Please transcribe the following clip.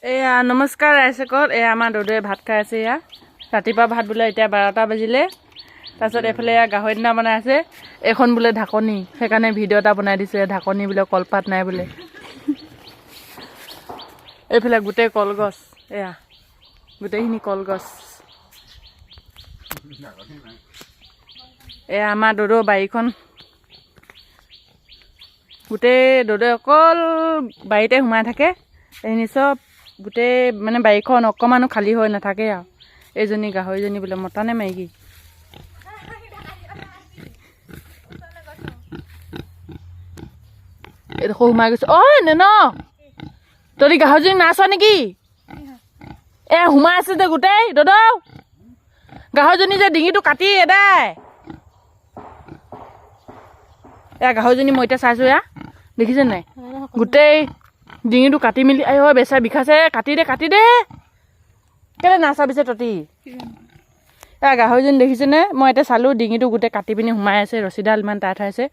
এয়া নমস্কাৰ ৰাইজসকল। এয়া আমাৰ দদুৱে ভাত খাই আছে। এয়া ৰাতিপুৱা ভাত বোলে এতিয়া 12টা বাজিলে। তাৰপিছত এইফালে এয়া গাহৰি দিনা বনাই আছে। এইখন বোলে ঢাকনি, সেইকাৰণে ভিডিঅ' এটা বনাই দিছে। ঢাকনি বোলে কলপাত নাই বোলে। এইফালে গোটেই কলগছ, এয়া গোটেইখিনি কলগছ। এয়া আমাৰ দদৌ বাৰীখন। গোটেই দদৌৱে অকল বাৰীতে সোমাই থাকে। এইখিনি চব গোটেই মানে বাৰীখন অকণমানো খালী হৈ নাথাকে আৰু। এইজনী গাহৰিজনী বোলে মতা নে মাইকী? এইডোখৰ সোমাই গৈছে। ঐ নেন তহঁতি গাহৰিজনী নাইছোৱা নেকি? এ সোমাই আছে যে গোটেই দদৌ। গাহৰিজনী যে ডিঙিটো কাটি এদাই। এয়া গাহৰিজনী মই এতিয়া চাইছোঁ। এয়া দেখিছে নাই? গোটেই ডিঙিটো কাটি মেলি আই হয় বেচা বিষাইছে। কাটি দে কাটি দে। কেলৈ নাচাবিছে তহঁতি? এয়া গাহৰিজনী দেখিছেনে? মই এতিয়া চালোঁ ডিঙিটো গোটেই কাটি পিনি সোমাই আছে। ৰছীডাল ইমান টাইট হৈ আছে।